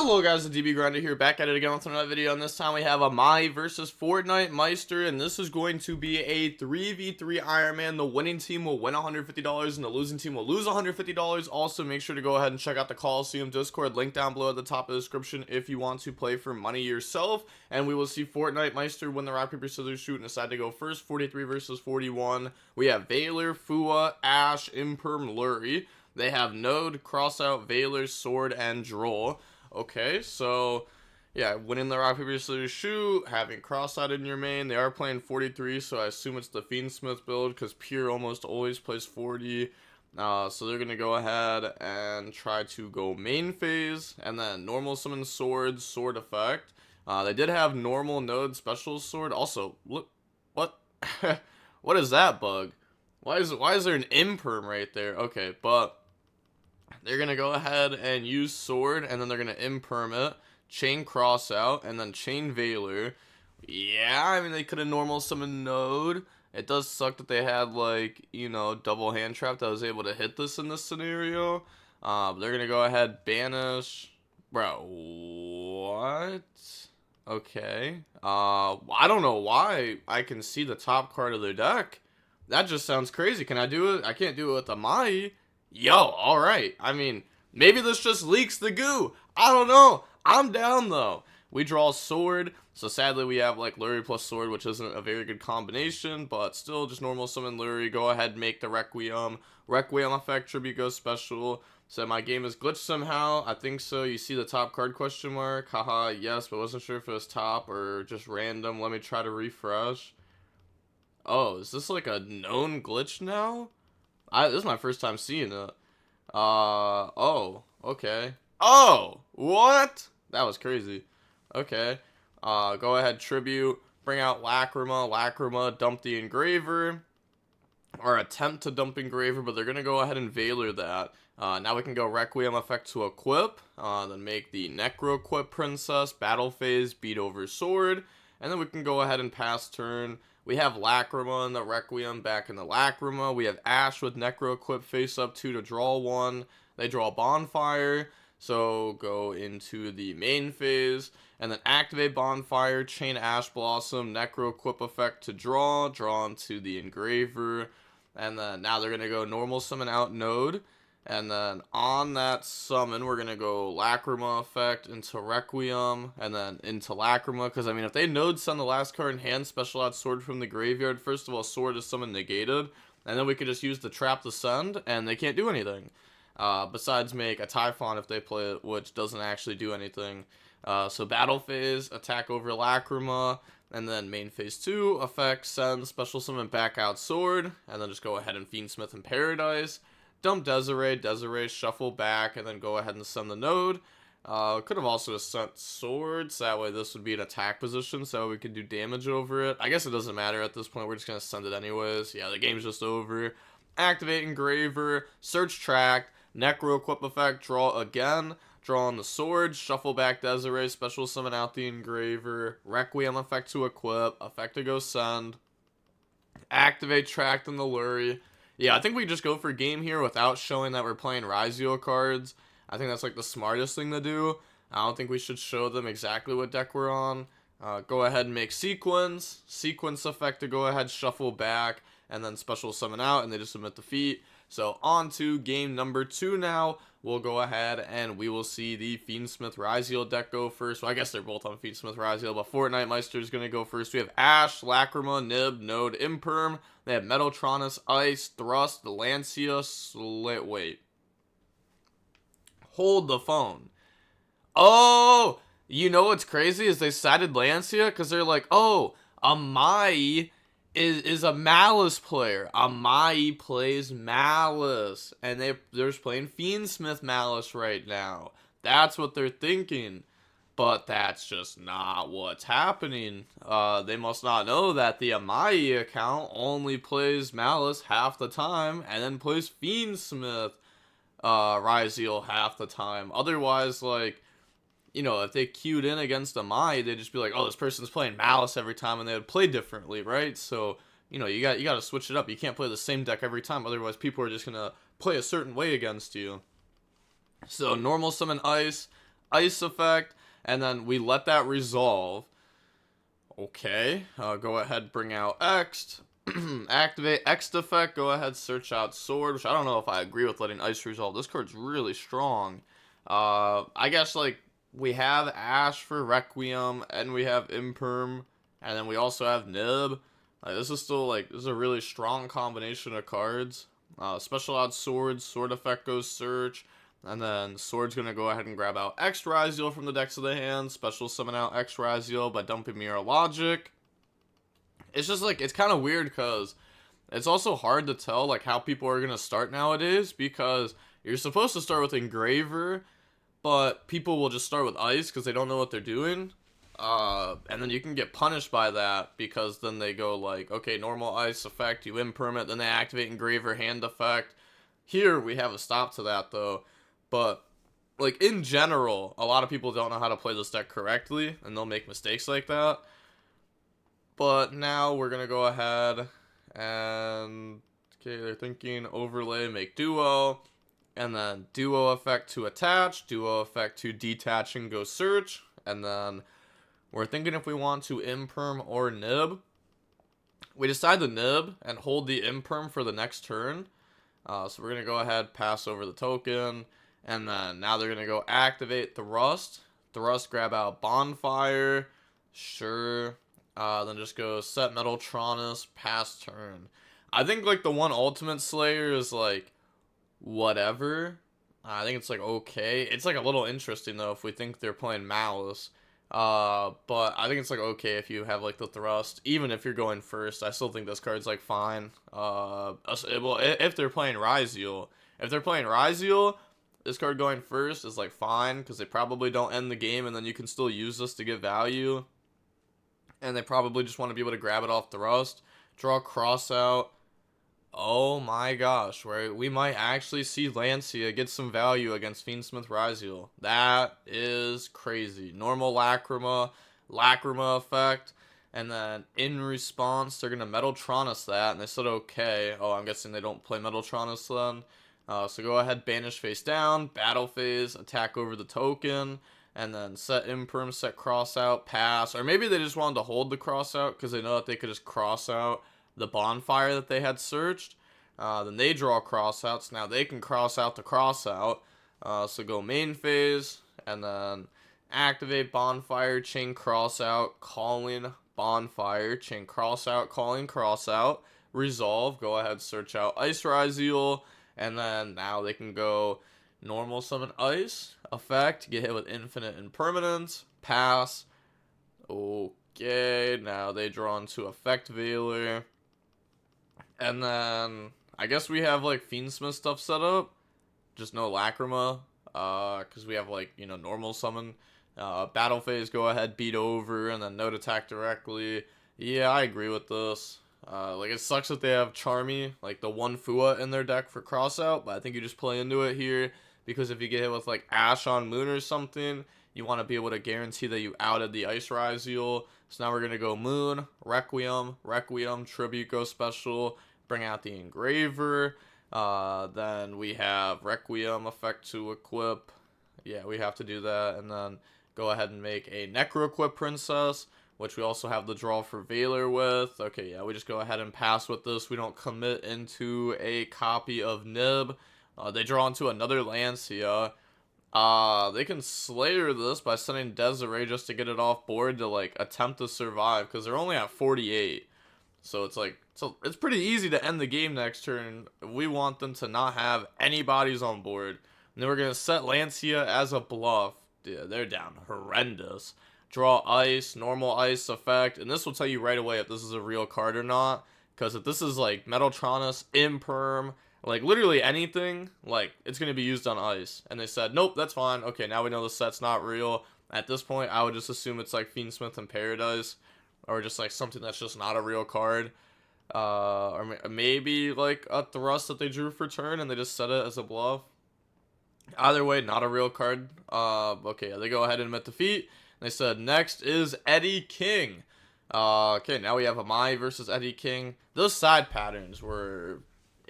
Hello guys, the DB Grinder here, back at it again with another video, and this time we have a Mai versus Fortnite Meister, and this is going to be a 3v3 Iron Man. The winning team will win $150 and the losing team will lose $150. Also, make sure to go ahead and check out the Coliseum Discord, link down below at the top of the description if you want to play for money yourself. And we will see Fortnite Meister win the rock, paper, scissors, shoot, and decide to go first. 43 versus 41. We have Valor, Fua, Ash, Imperm, Lurie. They have Node, Crossout, Valor, Sword, and Droll. Okay, so yeah, winning the rock, paper, scissors, shoot, having Crossout in your main. They are playing 43, so I assume it's the Fiendsmith build because Pure almost always plays 40. So they're going to go ahead and try to go main phase, and then normal summon sword, sword effect. They did have normal node special sword. Also, look, what? What is that bug? Why is there an imperm right there? Okay, but they're going to go ahead and use sword, and then they're going to imperm it, chain cross out, and then chain Valor. Yeah, I mean, they could have normal summoned node. It does suck that they had, like, you know, double hand trap that was able to hit this in this scenario. But they're going to go ahead, banish. Bro, what? Okay. I don't know why I can see the top card of their deck. That just sounds crazy. Can I do it? I can't do it with the Mai. Yo, alright. I mean, maybe this just leaks the goo. I don't know. I'm down, though. We draw sword, so sadly we have, like, Lurie plus sword, which isn't a very good combination, but still just normal summon Lurie. Go ahead, make the Requiem. Requiem effect, tribute goes special. So my game is glitched somehow. I think so. You see the top card question mark? Haha, yes, but wasn't sure if it was top or just random. Let me try to refresh. Oh, is this like a known glitch now? This is my first time seeing it. Oh, okay. Oh, what? That was crazy. Okay. Go ahead, tribute. Bring out Lacrima, dump the Engraver. Or attempt to dump Engraver, but they're going to go ahead and Valor that. Now we can go Requiem effect to equip. Then make the Necro equip Princess, battle phase, beat over sword. And then we can go ahead and pass turn. We have Lacrima and the Requiem back in the Lacrima. We have Ash with Necro equip face up 2 to draw 1. They draw Bonfire. So go into the main phase. And then activate Bonfire, chain Ash Blossom, Necro equip effect to draw into the Engraver. And then now they're going to go normal summon out node. And then on that summon, we're going to go Lacrima effect into Requiem, and then into Lacrima, because, I mean, if they node send the last card in hand, special out sword from the graveyard, first of all, sword is summon negated, and then we can just use the trap to send, and they can't do anything. Besides make a Typhon if they play it, which doesn't actually do anything. So battle phase, attack over Lacrima, and then main phase 2, effect, send, special summon back out sword, and then just go ahead and Fiendsmith in Paradise. Dump Desiree, shuffle back, and then go ahead and send the node. Could have also sent swords, that way this would be an attack position, so we could do damage over it. I guess it doesn't matter at this point, we're just going to send it anyways. Yeah, the game's just over. Activate Engraver, search track, Necro equip effect, draw again, draw on the sword, shuffle back Desiree, special summon out the Engraver, Requiem effect to equip, effect to go send, activate tracked in the Lurie. Yeah, I think we just go for game here without showing that we're playing Ryzeal cards. I think that's like the smartest thing to do. I don't think we should show them exactly what deck we're on. Go ahead and make sequence effect to go ahead, shuffle back, and then special summon out, and they just submit defeat. So on to game number 2 now. We'll go ahead and we will see the Fiendsmith Ryzeal deck go first. Well, I guess they're both on Fiendsmith Ryzeal, but Fortnite Meister is going to go first. We have Ash, Lacrima, Nib, Node, Imperm. They have Metaltronus, Ice, Thrust, Lancia, wait. Hold the phone. Oh, you know what's crazy is they cited Lancia because they're like, oh, a Mai is a Malice player. A Mai plays Malice, and they're just playing Fiendsmith Malice right now. That's what they're thinking, but that's just not what's happening. They must not know that the Amai account only plays Malice half the time, and then plays Fiendsmith Ryzeal half the time. Otherwise, like, you know, if they queued in against a Mai, they'd just be like, oh, this person's playing Malice every time, and they would play differently, right? So, you know, you got to switch it up. You can't play the same deck every time, otherwise people are just going to play a certain way against you. So, normal summon Ice, ice effect, and then we let that resolve. Okay, go ahead, bring out X, activate X effect, go ahead, search out Sword, which I don't know if I agree with letting Ice resolve. This card's really strong. I guess, like, we have Ash for Requiem, and we have Imperm, and then we also have Nib. Like, this is still, like, this is a really strong combination of cards. Special out Sword, Sword effect goes Search, and then Sword's going to go ahead and grab out X Ryzeal from the decks of the hand, special summon out X Ryzeal by dumping Mirror Logic. It's just, like, it's kind of weird because it's also hard to tell, like, how people are going to start nowadays, because you're supposed to start with Engraver, but people will just start with Ice because they don't know what they're doing. And then you can get punished by that, because then they go like, okay, normal Ice effect, you Imperm it, then they activate Engraver hand effect. Here, we have a stop to that, though. But, like, in general, a lot of people don't know how to play this deck correctly, and they'll make mistakes like that. But now we're going to go ahead and, okay, they're thinking overlay, make duo, and then duo effect to attach, duo effect to detach and go search, and then we're thinking if we want to Imperm or Nib. We decide the Nib and hold the Imperm for the next turn. So we're going to go ahead, pass over the token, and then now they're going to go activate Thrust. Thrust, grab out Bonfire, sure. Then just go set Metaltronus, pass turn. I think, like, the one Ultimate Slayer is, like, whatever. I think it's, like, okay. It's, like, a little interesting, though, if we think they're playing Malice. But I think it's, like, okay if you have, like, the Thrust. Even if you're going first, I still think this card's, like, fine. Well, if they're playing Ryzeal. If they're playing Ryzeal, this card going first is, like, fine, because they probably don't end the game, and then you can still use this to get value. And they probably just want to be able to grab it off Thrust. Draw Cross out. Oh my gosh, right? We might actually see Lancia get some value against Fiendsmith Ryzeal. That is crazy. Normal Lacrima effect, and then in response, they're going to Metaltronus that, and they said okay. Oh, I'm guessing they don't play Metaltronus then. So go ahead, banish face down, battle phase, attack over the token, and then set Imperm, set cross out, pass. Or maybe they just wanted to hold the cross out because they know that they could just cross out the Bonfire that they had searched. Then they draw crossouts. Now they can cross out the cross out. So go main phase, and then activate Bonfire, chain cross out, calling Bonfire, chain cross out, calling cross out, resolve, go ahead, search out Ice Ryzeal, and then now they can go normal summon Ice, effect, get hit with infinite impermanence, pass. Okay, now they draw into effect Veiler. And then I guess we have, like, Fiendsmith stuff set up. Just no Lacrima. Because we have, like, you know, normal summon. Battle phase, go ahead, beat over, and then note attack directly. Yeah, I agree with this. Like, it sucks that they have Charmy, like, the one Fua in their deck for crossout, but I think you just play into it here. Because if you get hit with, like, Ash on Moon or something, you want to be able to guarantee that you outed the Ice Ryzeal. So now we're going to go Moon, Requiem, Tribute, go special, bring out the Engraver. Then we have Requiem effect to equip. Yeah, we have to do that. And then go ahead and make a Necro Equip Princess, which we also have the draw for Veiler with. Okay, yeah, we just go ahead and pass with this. We don't commit into a copy of Nib. They draw into another Lancia. They can Slayer this by sending Desiree just to get it off board to, like, attempt to survive, because they're only at 48. So it's like, it's pretty easy to end the game next turn. We want them to not have any bodies on board. And then we're going to set Lancia as a bluff. Yeah, they're down horrendous. Draw Ice, normal Ice effect, and this will tell you right away if this is a real card or not. Because if this is, like, Metaltronus, Imperm, like, literally anything, like, it's going to be used on Ice. And they said, nope, that's fine. Okay, now we know the set's not real. At this point, I would just assume it's, like, Fiendsmith and Paradise. Or just, like, something that's just not a real card. Or maybe, like, a Thrust that they drew for turn and they just set it as a bluff. Either way, not a real card. Okay, they go ahead and admit defeat. They said, next is Eddie King. Okay, now we have Amai versus Eddie King. Those side patterns were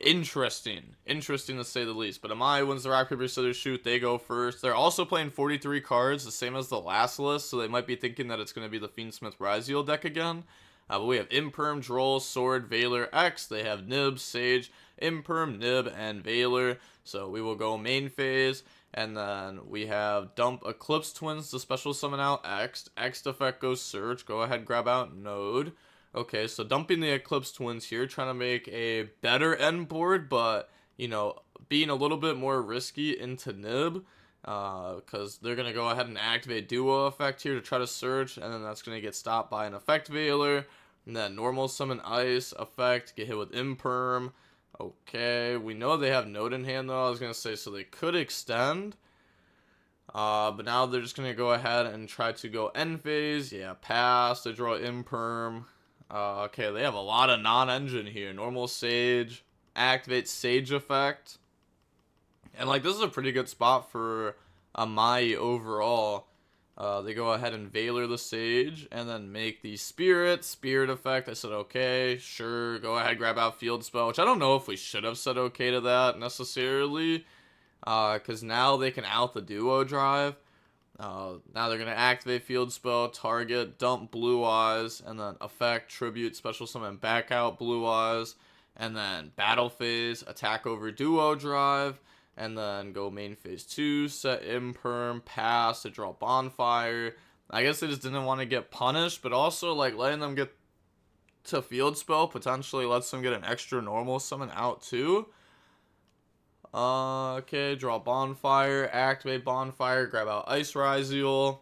Interesting to say the least. But Amai wins the rock, paper, scissors, shoot. They go first. They're also playing 43 cards, the same as the last list, so they might be thinking that it's going to be the Fiendsmith Ryzeal deck again. But we have Imperm, Droll, Sword, Veiler, X. They have Nib, Sage, Imperm, Nib, and Veiler. So we will go main phase. And then we have Dump Eclipse Twins to special summon out X. X effect goes Search. Go ahead, grab out Node. Okay, so dumping the Eclipse Twins here, trying to make a better end board, but, you know, being a little bit more risky into Nib, because they're going to go ahead and activate Duo effect here to try to search, and then that's going to get stopped by an effect Veiler, and then normal summon Ice effect, get hit with Imperm. Okay, we know they have Node in hand, though, I was going to say, so they could extend. But now they're just going to go ahead and try to go end phase. Yeah, pass, they draw Imperm. Okay, they have a lot of non-engine here. Normal Sage, activate Sage effect. And, like, this is a pretty good spot for Amai overall. They go ahead and Veiler the Sage, and then make the Spirit effect. I said, okay, sure, go ahead, grab out Field Spell, which I don't know if we should have said okay to that necessarily. Because now they can out the Duo Drive. Now they're going to activate Field Spell, target, dump Blue Eyes, and then effect, tribute, special summon, back out Blue Eyes, and then battle phase, attack over Duo Drive, and then go main phase 2, set Imperm, pass to draw Bonfire. I guess they just didn't want to get punished, but also like letting them get to Field Spell potentially lets them get an extra normal summon out too. Okay, draw Bonfire, activate Bonfire, grab out Ice Ryzeal,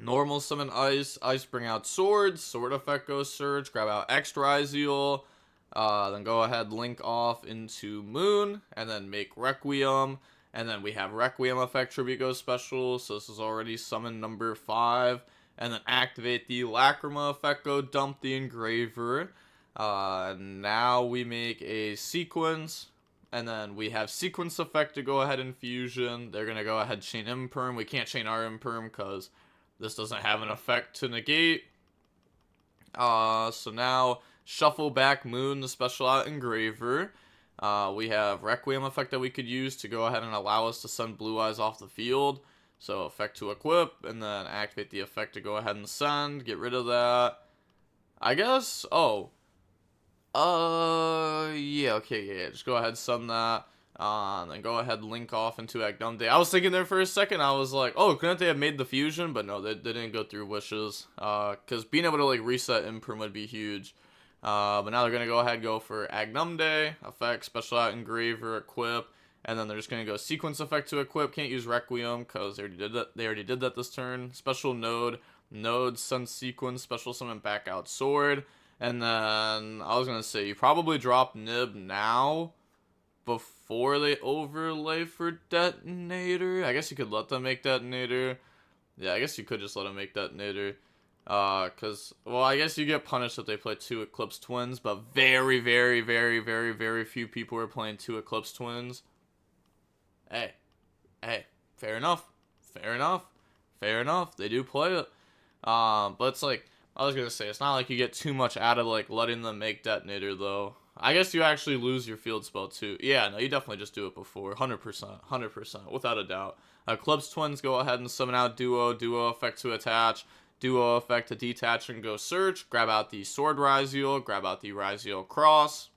normal summon Ice, Ice bring out Sword, Sword effect goes Surge, grab out X Ryzeal, then go ahead, link off into Moon, and then make Requiem, and then we have Requiem effect, tribute goes special, so this is already summon number 5, and then activate the Lacrima effect, go dump the Engraver. Now we make a Sequence. And then we have Sequence effect to go ahead and Fusion. They're going to go ahead and chain Imperm. We can't chain our Imperm because this doesn't have an effect to negate. So now shuffle back Moon, the special out Engraver. We have Requiem effect that we could use to go ahead and allow us to send Blue Eyes off the field. So effect to equip, and then activate the effect to go ahead and send. Get rid of that. I guess, yeah, okay, yeah, just go ahead, send that, then go ahead, link off into Agnumde. I was thinking there for a second, I was like, oh, couldn't they have made the fusion? But no, they didn't go through wishes, because being able to, like, reset Imperm would be huge. But now they're going to go ahead and go for Agnumde, effect, special out, Engraver, equip, and then they're just going to go Sequence effect to equip, can't use Requiem, because they already did that this turn, special Node, send Sequence, special summon, back out Sword. And then, I was going to say, you probably drop Nib now before they overlay for Detonator. I guess you could let them make Detonator. Yeah, I guess you could just let them make Detonator. Because, well, I guess you get punished if they play 2 Eclipse Twins, but very, very, very, very, very few people are playing 2 Eclipse Twins. Hey, fair enough. They do play it. But it's like, I was going to say, it's not like you get too much out of, like, letting them make Detonator, though. I guess you actually lose your Field Spell, too. Yeah, no, you definitely just do it before. 100%, without a doubt. Eclipse Twins, go ahead and summon out Duo effect to attach, Duo effect to detach and go search, grab out the Sword Ryzeal, grab out the Ryzeal Cross,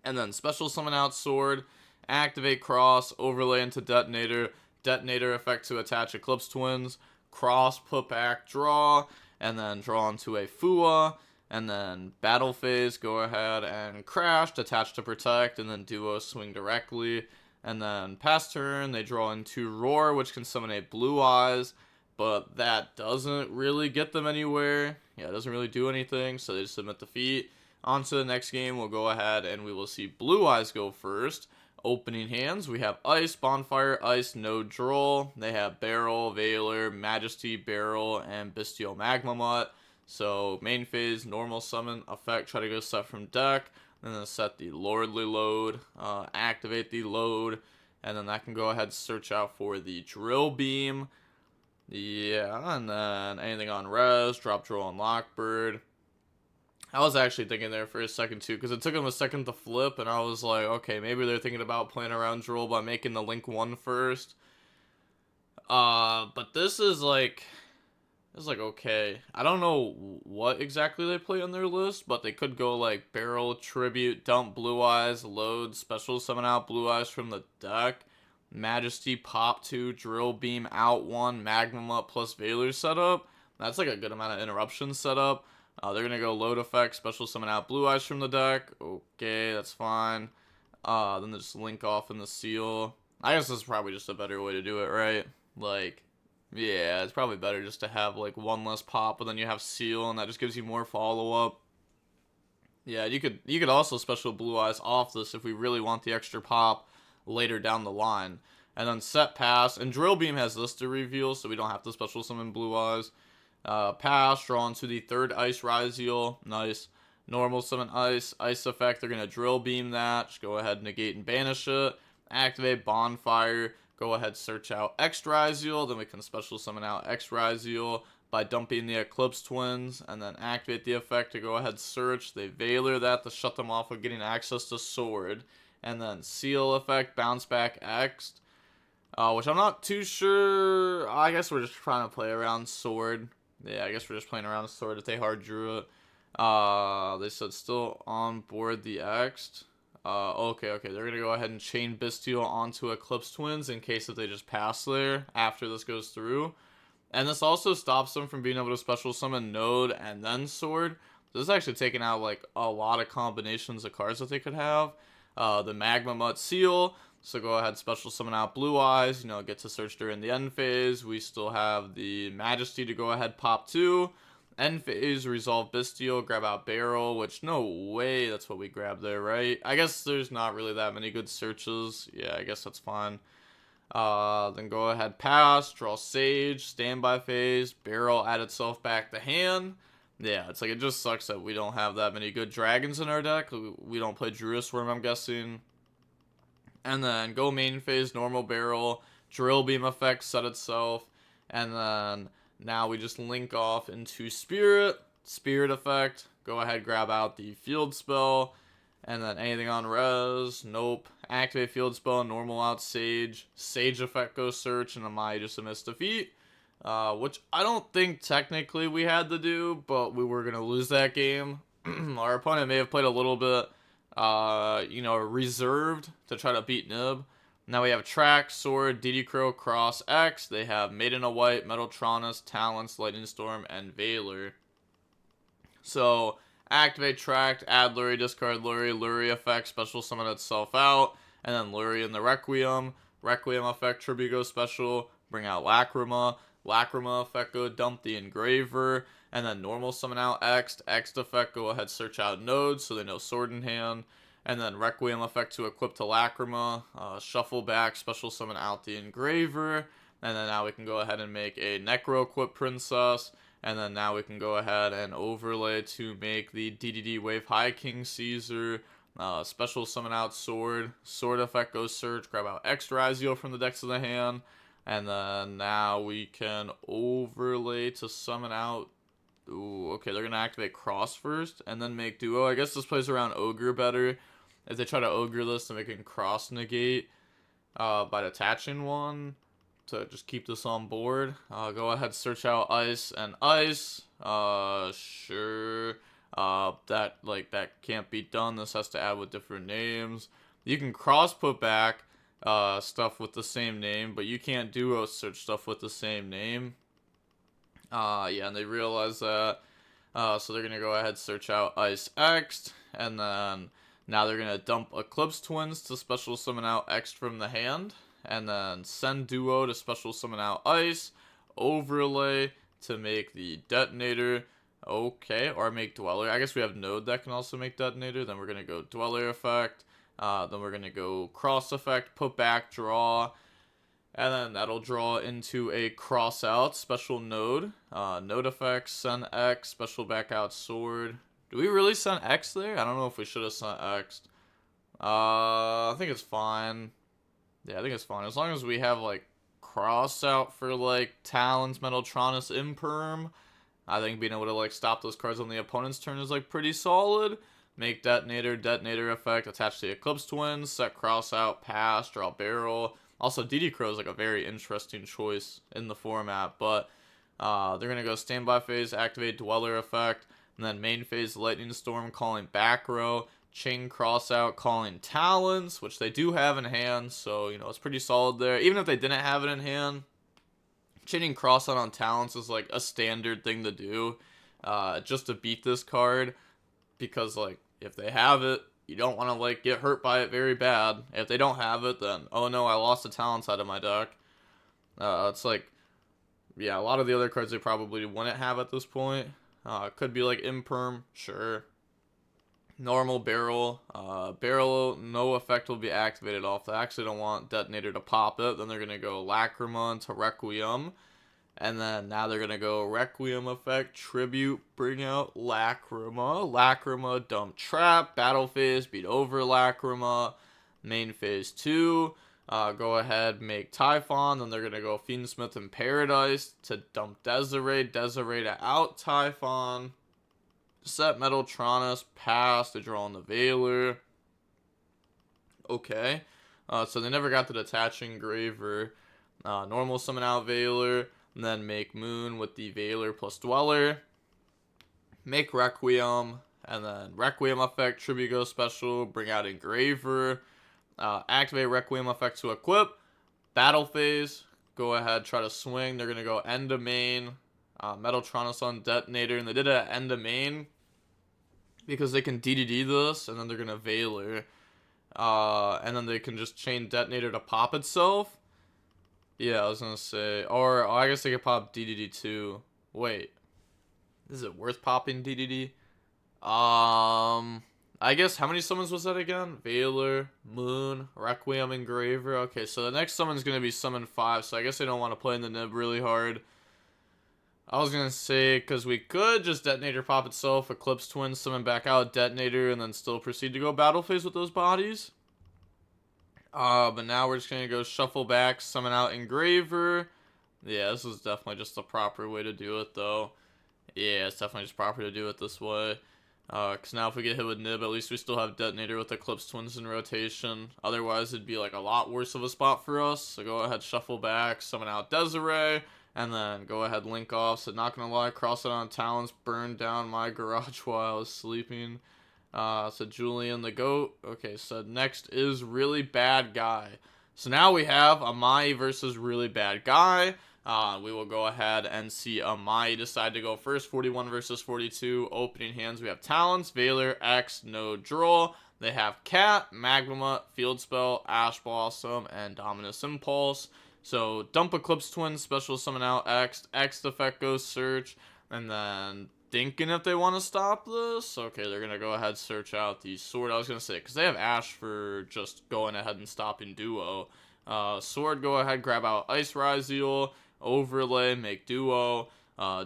and then special summon out Sword, activate Cross, overlay into Detonator effect to attach Eclipse Twins, Cross, put back, draw, and then draw into a Fua, and then battle phase, go ahead and crash, attach to protect, and then Duo swing directly, and then pass turn, they draw into Roar, which can summon a Blue Eyes, but that doesn't really get them anywhere. Yeah, it doesn't really do anything, so they just submit defeat. On to the next game, we'll go ahead and we will see Blue Eyes go first. Opening hands, we have Ice, Bonfire, Ice, no Droll. They have Barrel, Veiler, Majesty, Barrel, and Bestial Magma Mutt. So, main phase, normal summon, effect, try to go set from deck. And then set the Lordly Load, activate the load. And then that can go ahead and search out for the Drill Beam. Yeah, and then anything on Res, drop Droll on Lockbird. I was actually thinking there for a second too, because it took them a second to flip, and I was like, okay, maybe they're thinking about playing around Droll by making the Link 1 first. But this is like okay. I don't know what exactly they play on their list, but they could go like Barrel, Tribute, Dump Blue Eyes, Load, Special Summon out Blue Eyes from the deck, Majesty, Pop 2, Drill Beam out 1, Magnum up plus Veiler setup. That's like a good amount of interruption setup. They're gonna go Load Effect, Special Summon out Blue Eyes from the deck. Okay, that's fine. Then they just link off in the Seal. I guess this is probably just a better way to do it, right? Like, yeah, it's probably better just to have like one less pop, but then you have Seal, and that just gives you more follow up. Yeah, you could also special Blue Eyes off this if we really want the extra pop later down the line. And then set pass, and Drill Beam has this to reveal, so we don't have to special summon Blue Eyes. Pass, draw into the third Ice Ryzeal. Nice. Normal summon Ice. Ice effect, they're going to Drill Beam that. Just go ahead, negate, and banish it. Activate Bonfire. Go ahead, search out X Ryzeal. Then we can special summon out X Ryzeal by dumping the Eclipse Twins. And then activate the effect to go ahead, search. They Veiler that to shut them off of getting access to Sword. And then Seal effect, bounce back X. Which I'm not too sure. I guess we're just trying to play around Sword. Yeah, I guess we're just playing around Sword if they hard drew it. They said still on board the X. Okay. They're going to go ahead and chain Bestial onto Eclipse Twins in case if they just pass there after this goes through. And this also stops them from being able to special summon Node and then Sword. So this is actually taking out like a lot of combinations of cards that they could have. The Magma Mutt Seal. So go ahead, special summon out Blue Eyes, get to search during the end phase. We still have the Majesty to go ahead, pop 2. End phase, resolve Bestial, grab out Barrel, which no way that's what we grabbed there, right? I guess there's not really that many good searches. Yeah, I guess that's fine. Then go ahead, pass, draw Sage, standby phase, Barrel, add itself back to hand. Yeah, it's like it just sucks that we don't have that many good dragons in our deck. We don't play Druid Swarm, I'm guessing. And then go main phase, normal Barrel, Drill Beam effect, set itself. And then now we just link off into Spirit effect. Go ahead, grab out the Field Spell. And then anything on res, nope. Activate Field Spell, normal out Sage. Sage effect goes search, and Amai just a missed defeat. Which I don't think technically we had to do, but we were going to lose that game. Our opponent may have played a little bit reserved to try to beat Nib. Now we have Track, Sword, DD Crow, Cross, X. They have Maiden of White, Metaltronus, Talents, Lightning Storm, and Veiler. So, activate Track, add Lurie, discard Lurie, Lurie effect, special summon itself out, and then Lurie in the Requiem. Requiem effect, Tribute go special, bring out Lacrima. Lacrima effect go dump the Engraver. And then normal summon out X. X effect, go ahead, search out nodes so they know Sword in hand. And then Requiem effect to equip to Lacrima. Shuffle back, special summon out the Engraver. And then now we can go ahead and make a Necro equip Princess. And then now we can go ahead and overlay to make the DDD Wave High King Caesar. Special summon out Sword. Sword effect goes search, grab out X Ryzeal from the decks of the hand. And then now we can overlay to summon out. Ooh, okay, they're going to activate Cross first and then make Duo. I guess this plays around Ogre better. If they try to Ogre this, then we can Cross negate by detaching one to just keep this on board. Go ahead, search out Ice and Ice. Sure. That can't be done. This has to add with different names. You can Cross put back stuff with the same name, but you can't Duo search stuff with the same name. Yeah, and they realize that. So they're going to go ahead, search out Ice X, and then now they're going to dump Eclipse Twins to special summon out X from the hand, and then send Duo to special summon out Ice, overlay to make the Detonator, okay, or make Dweller. I guess we have Node that can also make Detonator. Then we're going to go Dweller effect, then we're going to go Cross effect, put back, draw. And then that'll draw into a cross out special node. Node effects, send X, special back out Sword. Do we really send X there? I don't know if we should have sent X. I think it's fine. Yeah, I think it's fine. As long as we have like cross out for like Talons, Metaltronus, Imperm. I think being able to like stop those cards on the opponent's turn is like pretty solid. Make detonator effect, attach the Eclipse Twins, set cross out, pass, draw barrel. Also, DD Crow is like a very interesting choice in the format, but they're gonna go standby phase, activate Dweller effect, and then main phase Lightning Storm, calling back row, chain cross out, calling Talons, which they do have in hand, so you know it's pretty solid there. Even if they didn't have it in hand, chaining cross out on Talons is like a standard thing to do, just to beat this card, because like if they have it, you don't want to like get hurt by it very bad. If they don't have it, then oh no, I lost a Talons out of my deck. It's like, yeah, a lot of the other cards they probably wouldn't have at this point. Could be like Imperm, sure. Normal barrel. Barrel, no effect will be activated off. They actually don't want Detonator to pop it. Then they're going to go Lacrima into Requiem. And then now they're going to go Requiem effect, Tribute, bring out Lacrima. Lacrima, dump Trap, Battle Phase, beat over Lacrima. Main Phase 2. Go ahead, make Typhon. Then they're going to go Fiendsmith in Paradise to dump Desiree. Desiree to out Typhon. Set Metaltronus, pass, they draw on the Veiler. Okay. So they never got the detaching Graver. Normal summon out Veiler. And then make Moon with the Veiler plus Dweller. Make Requiem. And then Requiem effect, Tribute Go special, bring out Engraver. Activate Requiem effect to equip. Battle phase. Go ahead, try to swing. They're going to go end of main. Metaltronus on Detonator. And they did it at end of main because they can DDD this. And then they're going to Veiler. And then they can just chain Detonator to pop itself. Yeah, I was going to say. Or I guess they could pop DDD too. Wait. Is it worth popping DDD? I guess how many summons was that again? Veiler, Moon, Requiem, Engraver. Okay, so the next summon's going to be summon 5, so I guess they don't want to play in the nib really hard. I was going to say, because we could just Detonator pop itself, Eclipse Twin, summon back out, Detonator, and then still proceed to go Battle Phase with those bodies. But now we're just going to go Shuffle back, summon out Engraver. Yeah, this is definitely just the proper way to do it, though. Yeah, it's definitely just proper to do it this way. Because now if we get hit with Nib, at least we still have Detonator with Eclipse Twins in rotation. Otherwise, it'd be like a lot worse of a spot for us. So go ahead, shuffle back, summon out Desiree, and then go ahead, link off. So not gonna lie, cross it on Talons, burn down my garage while I was sleeping. So Julian the Goat. Okay, so next is Really Bad Guy. So now we have Amai versus Really Bad Guy. We will go ahead and see Amai decide to go first. 41 versus 42. Opening hands, we have Talons, Veiler, X, no draw. They have Cat, Magma, Field Spell, Ash Blossom, and Dominus Impulse. So dump Eclipse Twin, special summon out X. X effect goes search. And then thinking if they want to stop this. Okay, they're going to go ahead search out the Sword. I was going to say, because they have Ash for just going ahead and stopping Duo. Sword, go ahead, grab out Ice Ryzeal. Overlay, make Duo.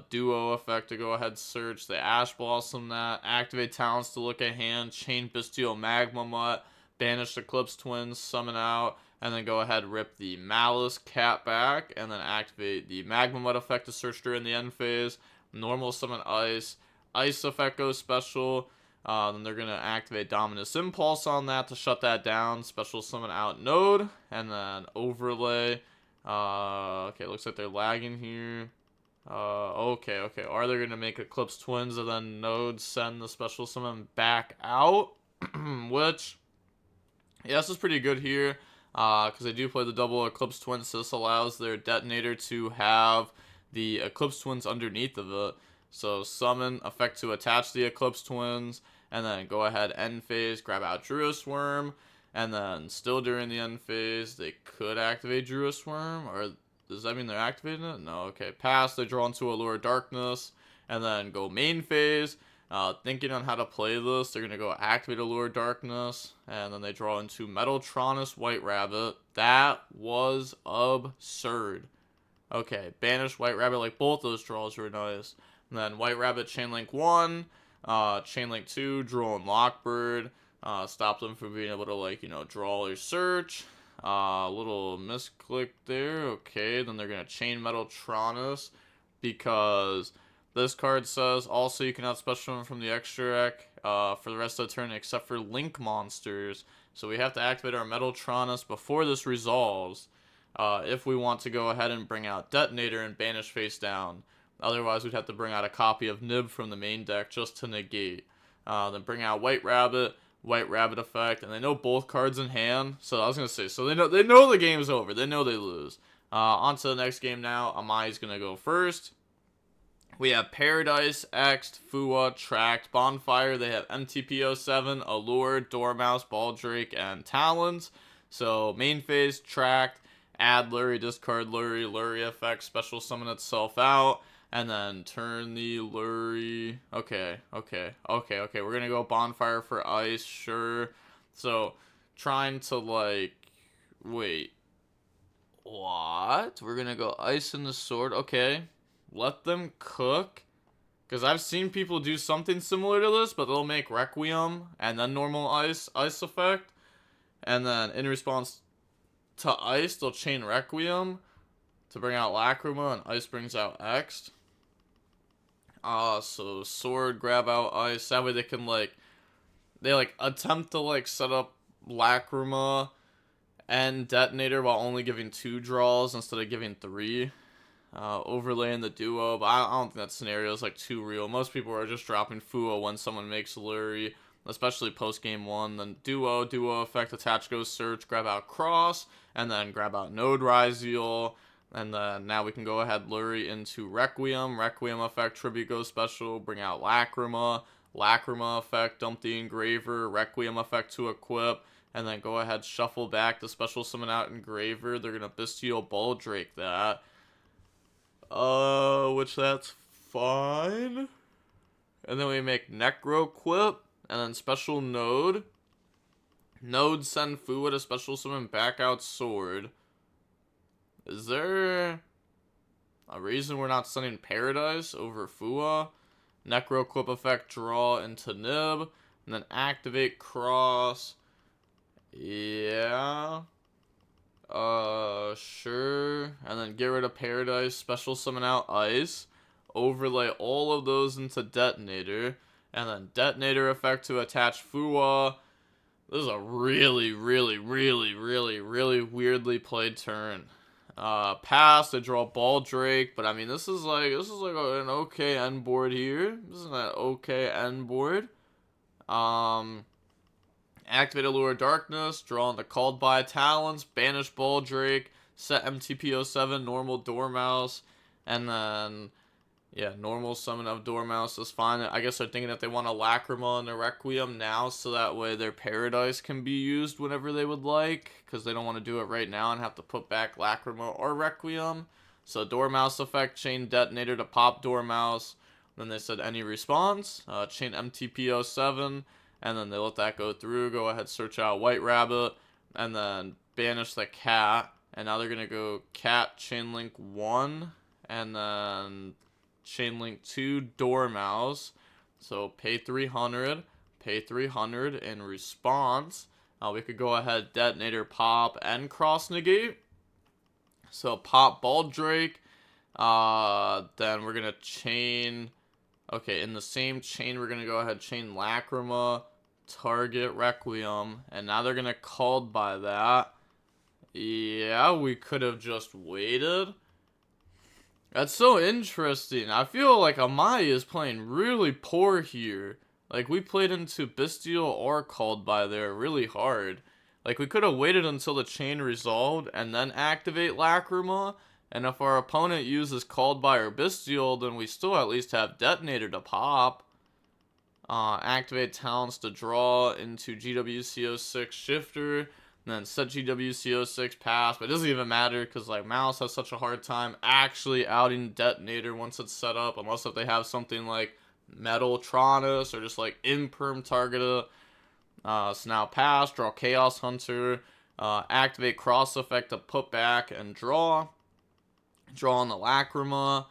Duo effect to go ahead search. They Ash Blossom that. Activate Talents to look at hand. Chain Bestial Magma Mutt. Banish Eclipse Twins. Summon out. And then go ahead rip the Malice Cat back. And then activate the Magma Mutt effect to search during the end phase. Normal summon Ice. Ice effect goes special. Then they're going to activate Dominus Impulse on that to shut that down. Special summon out Node. And then Overlay. Okay, looks like they're lagging here. Okay. Are they going to make Eclipse Twins and then Node send the special summon back out? Which, yeah, this is pretty good here. Because they do play the double Eclipse Twins, so this allows their Detonator to have the Eclipse Twins underneath of it. So summon, effect to attach the Eclipse Twins, and then go ahead, end phase, grab out Druid Worm. And then, still during the end phase, they could activate Druid Worm, or does that mean they're activating it? No, okay. Pass, they draw into Allure Darkness, and then go main phase. Thinking on how to play this, they're going to go activate Allure Darkness, and then they draw into Metaltronus White Rabbit. That was absurd. Okay, banish White Rabbit, like both those draws were nice. And then White Rabbit, Chainlink 1, Chainlink 2, draw and Lockbird. Stop them from being able to, like, draw or search. Little misclick there. Okay, then they're going to chain Metaltronus because This card says, also you can have special summon from the extra deck for the rest of the turn except for Link monsters. So we have to activate our Metaltronus before this resolves if we want to go ahead and bring out Detonator and banish face down. Otherwise, we'd have to bring out a copy of Nib from the main deck just to negate. Then bring out White Rabbit effect, and they know both cards in hand. So I was gonna say, so they know the game's over. They know they lose. On to the next game now. Amai's gonna go first. We have Paradise, X'd, Fua, Tracked, Bonfire. They have MTP07, Allure, Dormouse, Baldrake, and Talons. So main phase, Tracked, add Lurie, discard Lurie, Lurie effect, special summon itself out, and then turn the Lurie. Okay. We're gonna go Bonfire for Ice, sure. So trying to like, wait, what? We're gonna go Ice in the Sword. Okay. Let them cook, because I've seen people do something similar to this, but they'll make Requiem and then normal ice effect, and then in response to Ice, they'll chain Requiem to bring out Lacrima, and Ice brings out X. So Sword, grab out Ice. That way they can they attempt to set up Lacrima and Detonator while only giving 2 draws instead of giving 3. Overlaying the duo, but I don't think that scenario is too real. Most people are just dropping Fua when someone makes Lurie, especially post game 1. Then duo effect, attach Ghost Search, grab out Cross, and then grab out Node Ryzeal, and then now we can go ahead Lurie into Requiem effect, tribute Ghost Special, bring out Lacrima effect, dump the Engraver, Requiem effect to equip, and then go ahead shuffle back the special summon out Engraver. They're gonna Bestial Baldrake that. Which that's fine. And then we make Necro Quip, and then special Node. Node send Fua to special summon back out Sword. Is there a reason we're not sending Paradise over Fua? Necro Quip effect, draw into Nib, and then activate Cross. Yeah. Sure. And then get rid of Paradise, special summon out Ice, overlay all of those into Detonator, and then Detonator effect to attach Fua. This is a really weirdly played turn. Pass, they draw Baldrake, but I mean this is like an okay end board here. This is an okay end board. Activate Allure Darkness, draw on the Called By Talons, banish Baldrake, set MTP07, normal Dormouse, and then, yeah, normal summon of Dormouse is fine. I guess they're thinking that they want a Lacrima and a Requiem now, so that way their Paradise can be used whenever they would like, because they don't want to do it right now and have to put back Lacrima or Requiem. So Dormouse effect, chain Detonator to pop Dormouse. Then they said any response, chain MTP07, and then they let that go through. Go ahead, search out White Rabbit, and then banish the cat. And now they're going to go cat, chainlink 1, and then chainlink 2, Dormouse. So pay 300 in response. We could go ahead, Detonator, pop, and cross negate. So pop Baldrake. Then we're going to chain... Okay, in the same chain, we're going to go ahead, chain Lacrima, target Requiem, and now they're going to Called By that. Yeah, we could have just waited. That's so interesting. I feel like Amai is playing really poor here. We played into Bestial or Called By there really hard. We could have waited until the chain resolved and then activate Lacrima. And if our opponent uses Called By or Bestial, then we still at least have Detonator to pop. Activate Talents to draw into GWC06 Shifter. And then set GWC06 pass. But it doesn't even matter because Mouse has such a hard time actually outing Detonator once it's set up. Unless if they have something like Metaltronus or just Imperm targeted. So now pass, draw Chaos Hunter. Activate Cross Effect to put back and draw. Draw on the Lacrima,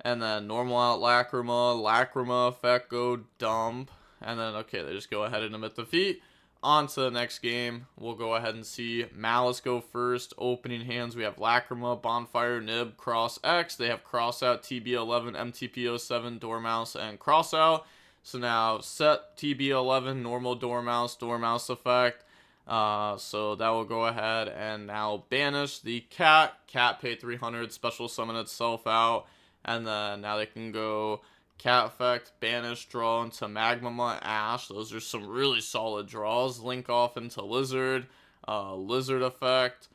and then normal out Lacrima effect, go dump, and then, okay, they just go ahead and emit defeat. On to the next game. We'll go ahead and see Malice go first. Opening hands, we have Lacrima, Bonfire, Nib, Cross X. They have Crossout, TB11, MTP07, Dormouse, and Crossout. So now set TB11, normal Dormouse effect. So that will go ahead and now banish the cat. Cat pay 300, special summon itself out. And then now they can go cat effect, banish, draw into Magmama, Ash. Those are some really solid draws. Link off into Lizard. Lizard effect,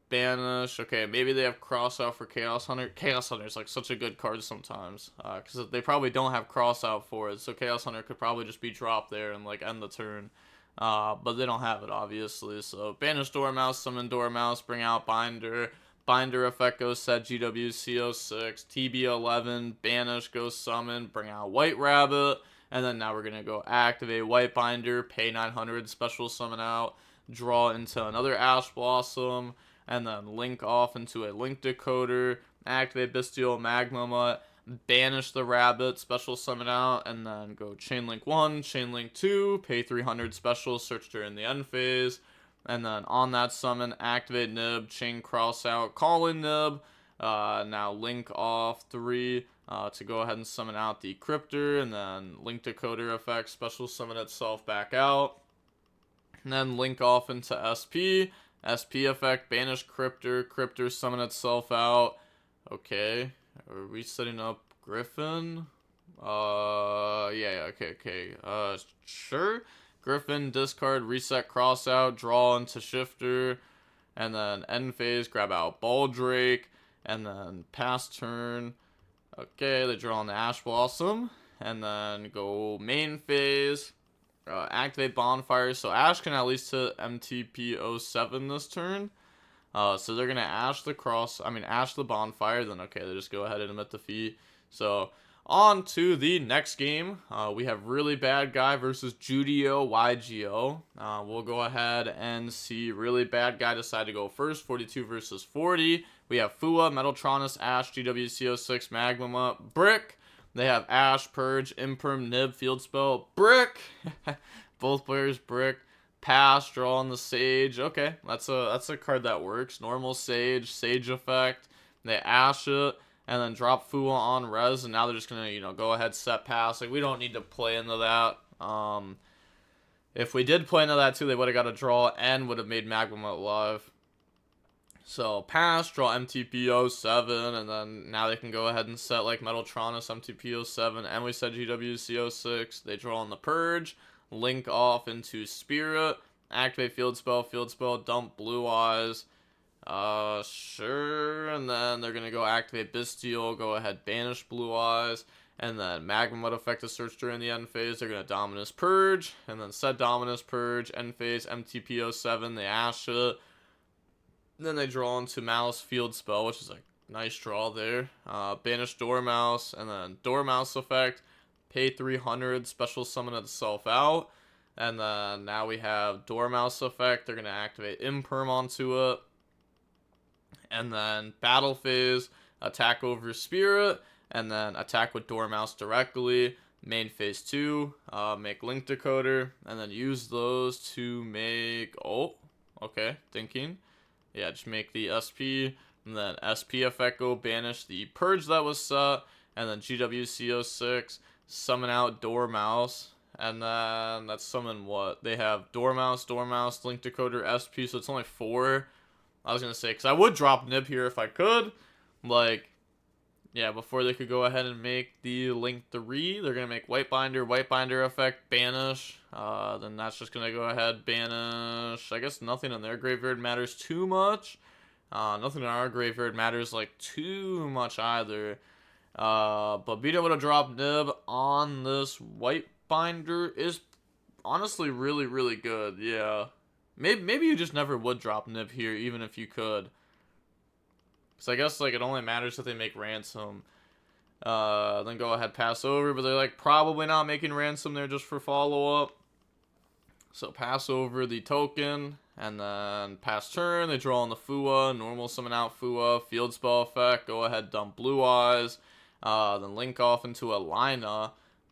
banish. Okay, maybe they have cross out for Chaos Hunter. Chaos Hunter is like such a good card sometimes, because they probably don't have cross out for it, so Chaos Hunter could probably just be dropped there and like end the turn, but they don't have it obviously. So banish Dormouse, summon Dormouse, bring out Binder. Binder effect goes set GWC06, TB11, banish goes summon, bring out White Rabbit, and then now we're gonna go activate White Binder, pay 900, special summon out, draw into another Ash Blossom, and then link off into a Link Decoder, activate Bestial Magmama, banish the rabbit, special summon out, and then go Chain Link 1, Chain Link 2, pay 300 special, search during the end phase, and then on that summon, activate Nib, Chain Cross out, call in Nib, now link off 3 to go ahead and summon out the Cryptor, and then Link Decoder effect, special summon itself back out, and then link off into SP, SP effect, banish Cryptor, Cryptor summon itself out. Okay, are we setting up Griffin? Yeah, okay. Sure. Griffin, discard, reset cross out, draw into Shifter, and then end phase, grab out Baldrake, and then pass turn. Okay, they draw on the Ash Blossom, and then go main phase, activate Bonfire, so Ash can at least hit MTP07 this turn. So they're gonna Ash the Bonfire, then okay, they just go ahead and admit defeat. So on to the next game. We have Really Bad Guy versus Judio YGO. We'll go ahead and see Really Bad Guy decide to go first, 42 versus 40. We have Fua, Metaltronus, Ash, GWC06, Magmama, Brick. They have Ash, Purge, Imperm, Nib, Field Spell, Brick. Both players Brick. Pass, draw on the Sage. Okay, that's a card that works. Normal Sage, Sage effect. They Ash it, and then drop Fua on res, and now they're just gonna, go ahead, set pass. Like, we don't need to play into that. If we did play into that too, they would have got a draw and would have made Magmama alive. So pass, draw MTP07, and then now they can go ahead and set like Metaltronus, MTP07, and we set GWC06. They draw on the Purge, link off into Spirit, activate Field Spell, dump Blue Eyes. Sure, and then they're gonna go activate Bestial, go ahead, banish Blue Eyes, and then Magma effect to search during the end phase. They're gonna Dominus Purge, and then set Dominus Purge, end phase, MTP07, they Ash it. Then they draw into Malice Field Spell, which is a nice draw there. Banish Dormouse, and then Dormouse effect, pay 300, special summon itself out. And then now we have Dormouse effect. They're going to activate Imperm onto it. And then Battle Phase, attack over Spirit, and then attack with Dormouse directly. Main phase 2, make Link Decoder, and then use those to make, thinking. Yeah, just make the SP, and then SP effect go banish the Purge that was set, and then GWC06, summon out Dormouse, and then that's summon what? They have Dormouse, Link Decoder, SP, so it's only 4. I was going to say, because I would drop Nib here if I could, like, yeah, before they could go ahead and make the Link 3, they're going to make White Binder effect, banish, then that's just going to go ahead, banish. I guess nothing in their graveyard matters too much. Nothing in our graveyard matters, like, too much either. But being able to drop Nib on this White Binder is honestly really, really good, yeah. Maybe you just never would drop Nib here, even if you could. So I guess, like, it only matters if they make Ransom. Then go ahead, pass over, but they're, like, probably not making Ransom there just for follow-up. So pass over the token, and then pass turn, they draw on the Fua, normal summon out Fua, Field Spell effect, go ahead, dump Blue Eyes, then link off into a Lina,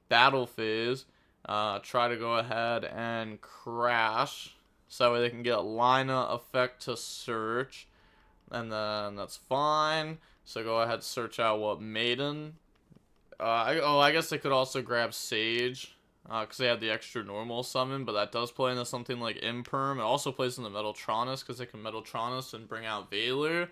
Battle Phase, try to go ahead and crash. So that way they can get Lina effect to search. And then that's fine. So go ahead, search out what Maiden. I guess they could also grab Sage. Because they have the extra normal summon, but that does play into something like Imperm. It also plays into Metaltronus, because they can Metaltronus and bring out Valor.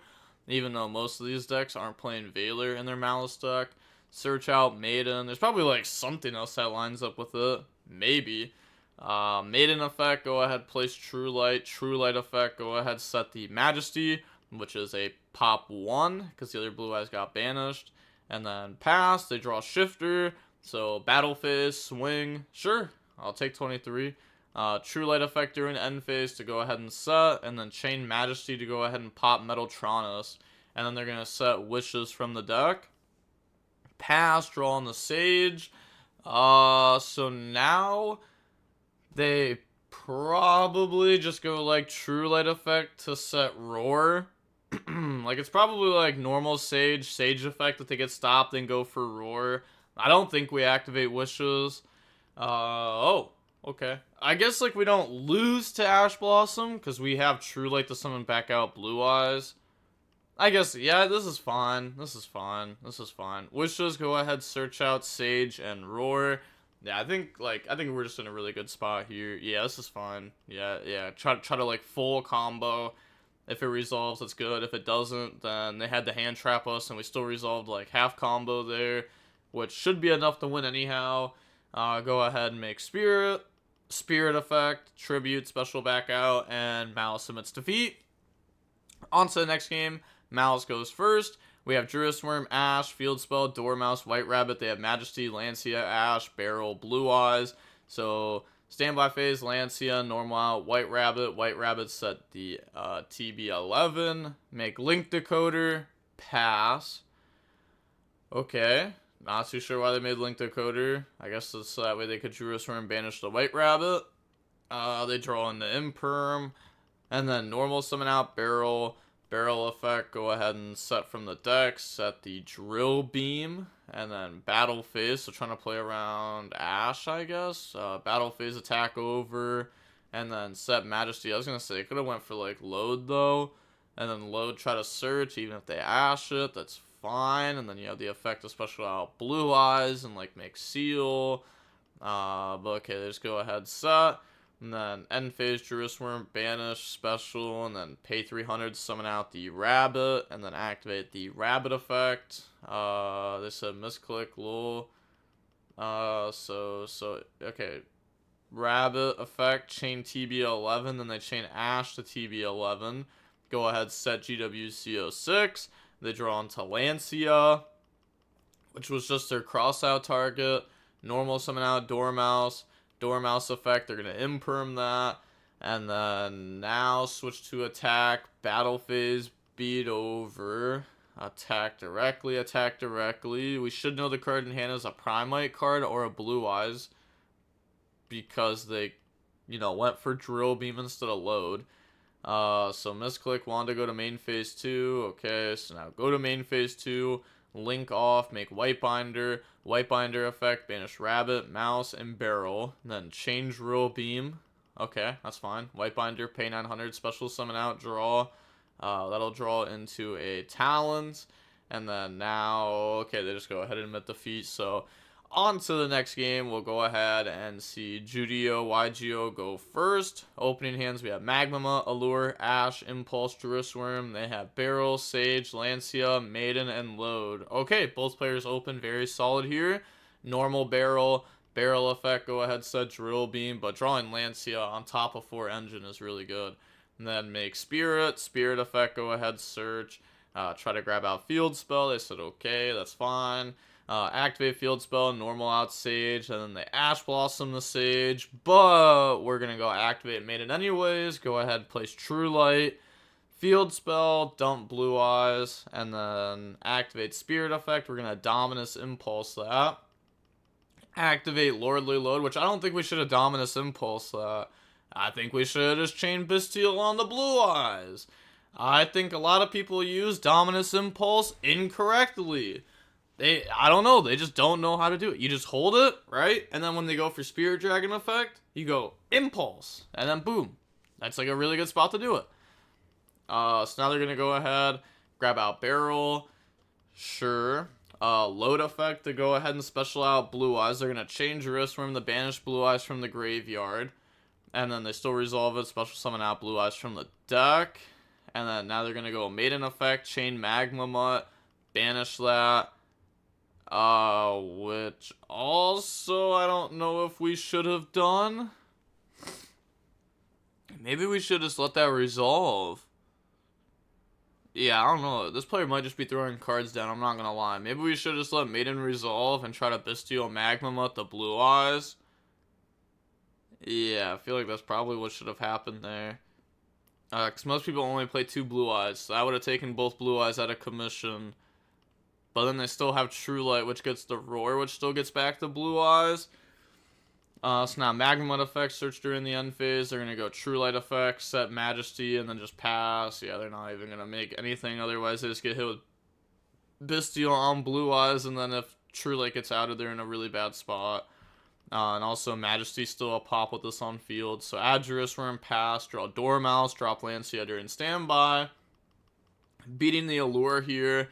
Even though most of these decks aren't playing Valor in their Malice deck. Search out Maiden. There's probably like something else that lines up with it. Maybe. Maiden effect, go ahead, place True Light. True Light effect, go ahead, set the Majesty, which is a pop 1, because the other blue eyes got banished. And then pass, they draw Shifter. So battle phase, swing, sure, I'll take 23. True Light effect during end phase to go ahead and set, and then Chain Majesty to go ahead and pop Metaltronus. And then they're going to set Wishes from the deck. Pass, draw on the Sage. So now they probably just go like True Light effect to set Roar. Like it's probably like normal Sage effect if they get stopped, then go for Roar. I don't think we activate Wishes. Oh, okay. I guess like we don't lose to Ash Blossom because we have True Light to summon back out Blue Eyes. I guess, yeah, this is fine. This is fine. Wishes, go ahead, search out Sage and Roar. Yeah, I think we're just in a really good spot here. Yeah, this is fine. Yeah. Try to like full combo. If it resolves, it's good. If it doesn't, then they had to hand trap us, and we still resolved like half combo there, which should be enough to win anyhow. Go ahead and make Spirit effect, Tribute, special back out, and Malice submits defeat. On to the next game. Malice goes first. We have Druid Worm, Ash, Field Spell, Dormouse, White Rabbit. They have Majesty, Lancia, Ash, Barrel, Blue Eyes. So standby phase, Lancia, normal out, White Rabbit set the TB11. Make Link Decoder, pass. Okay. Not too sure why they made Link Decoder. I guess it's so that way they could Druid Worm, banish the White Rabbit. They draw in the Imperm. And then normal summon out, Barrel effect, go ahead and set from the deck, set the Drill Beam, and then battle phase, so trying to play around Ash, I guess. Battle phase attack over, and then set Majesty. I was gonna say, could have went for like load though, and then load, try to search, even if they Ash it, that's fine. And then you have the effect of special out Blue Eyes, and like make Seal. But okay, they just go ahead, set. And then end phase, Druid Worm, banish, special, and then pay 300, summon out the Rabbit, and then activate the Rabbit effect. They said misclick, lol. Okay. Rabbit effect, chain TB11, then they chain Ash to TB11. Go ahead, set GWC06. They draw into Lancia, which was just their cross-out target. Normal summon out Dormouse. Dormouse effect, they're going to Imperm that. And then now switch to attack. Battle phase, beat over. Attack directly. We should know the card in hand is a Primite card or a Blue Eyes. Because they, went for Drill Beam instead of load. So misclick, wanted to go to main phase 2. Okay, so now go to main phase 2. Link off, make Whitebinder effect, banish Rabbit, Mouse, and Barrel, and then change Drill Beam. Okay, that's fine. Whitebinder, pay 900, special summon out, draw. That'll draw into a Talons, and then now, okay, they just go ahead and admit defeat. So on to the next game, we'll go ahead and see Judio, YGO go first. Opening hands, we have Magma, Allure, Ash, Impulse, Druid Worm. They have Barrel, Sage, Lancia, Maiden, and Load. Okay, both players open, very solid here. Normal Barrel effect, go ahead, set Drill Beam, but drawing Lancia on top of 4 Engine is really good. And then make Spirit effect, go ahead, search. Try to grab out Field Spell, they said okay, that's fine. Activate Field Spell, normal out Sage, and then they Ash Blossom the Sage, but we're going to go activate Maiden anyways. Go ahead, place True Light, Field Spell, dump Blue Eyes, and then activate Spirit effect. We're going to Dominus Impulse that. Activate Lordly Load, which I don't think we should have Dominus Impulse that. I think we should have just chained Bastille on the Blue Eyes. I think a lot of people use Dominus Impulse incorrectly. I don't know, they just don't know how to do it. You just hold it, right? And then when they go for Spirit Dragon effect, you go Impulse, and then boom. That's like a really good spot to do it. So now they're gonna go ahead, grab out Barrel, sure. Load effect to go ahead and special out Blue Eyes. They're gonna change Wristworm to banish Blue Eyes from the graveyard. And then they still resolve it, special summon out Blue Eyes from the deck. And then now they're gonna go Maiden effect, chain Magma Mutt, banish that. Which also I don't know if we should have done. Maybe we should just let that resolve. Yeah, I don't know. This player might just be throwing cards down, I'm not gonna lie. Maybe we should just let Maiden resolve and try to Bestial Magma Mutt the Blue Eyes. Yeah, I feel like that's probably what should have happened there. Because most people only play 2 Blue Eyes, so I would have taken both Blue Eyes out of commission. But then they still have True Light, which gets the Roar, which still gets back to Blue Eyes. So now Magma Mud effect, search during the end phase. They're going to go True Light effect, set Majesty, and then just pass. Yeah, they're not even going to make anything. Otherwise, they just get hit with Bestial on Blue Eyes, and then if True Light gets out of there in a really bad spot. And also Majesty's still a pop with this on field. So add Jerusalem, pass, draw Dormouse, drop Lancia during standby. Beating the Allure here.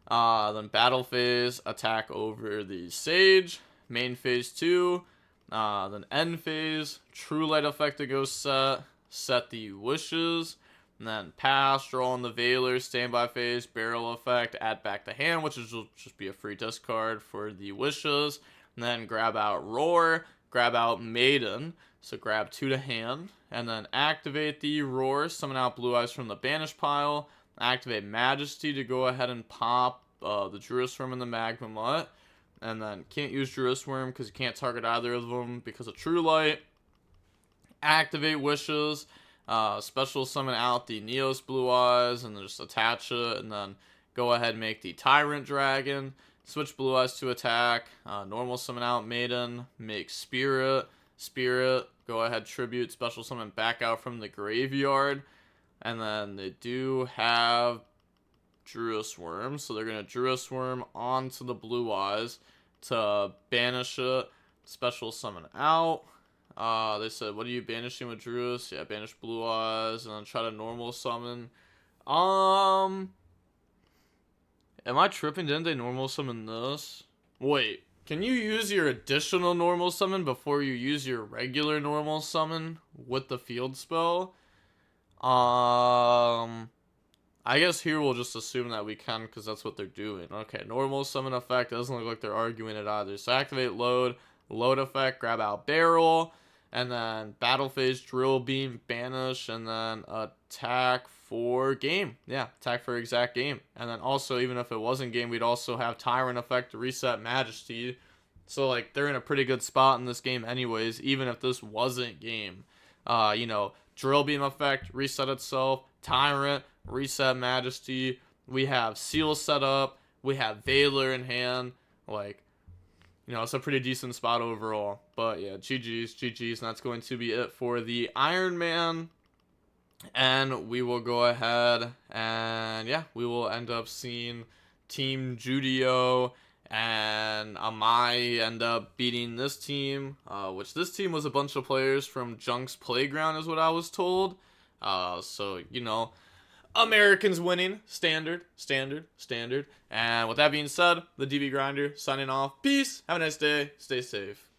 Then battle phase, attack over the Sage. Main phase 2. Then end phase, True Light effect to go set the Wishes. And then pass, draw on the Veiler, standby phase, barrel effect, add back the hand, which will just be a free discard for the Wishes. And then grab out Roar, grab out Maiden, so grab 2 to hand, and then activate the Roar, summon out Blue Eyes from the banish pile, activate Majesty to go ahead and pop the Jerusalem and the Magma Mutt, and then can't use Jerusalem because you can't target either of them because of True Light. Activate Wishes, special summon out the Neos Blue Eyes, and then just attach it, and then go ahead and make the Tyrant Dragon. Switch Blue Eyes to attack. Normal summon out Maiden. Make Spirit. Go ahead, tribute. Special summon back out from the graveyard. And then they do have Jerusalem. So they're going to Jerusalem onto the Blue Eyes to banish it. Special summon out. They said, what are you banishing with Jerusalem? Yeah, banish Blue Eyes. And then try to normal summon. Am I tripping? Didn't they normal summon this? Wait, can you use your additional normal summon before you use your regular normal summon with the field spell? I guess here we'll just assume that we can because that's what they're doing. Okay, normal summon effect. Doesn't look like they're arguing it either. So activate load effect, grab out barrel, and then battle phase, drill beam, banish, and then attack for game. Yeah, attack for exact game. And then also, even if it wasn't game, we'd also have Tyrant effect to reset Majesty. So, like, they're in a pretty good spot in this game anyways, even if this wasn't game. Drill beam effect, reset itself. Tyrant, reset Majesty. We have Seal set up. We have Veiler in hand. Like, it's a pretty decent spot overall. But, yeah, GG's. And that's going to be it for the Iron Man. And we will go ahead and, yeah, we will end up seeing Team Judio and Amai end up beating this team, which this team was a bunch of players from Junk's Playground is what I was told. So, Americans winning. Standard. And with that being said, the DB Grinder signing off. Peace. Have a nice day. Stay safe.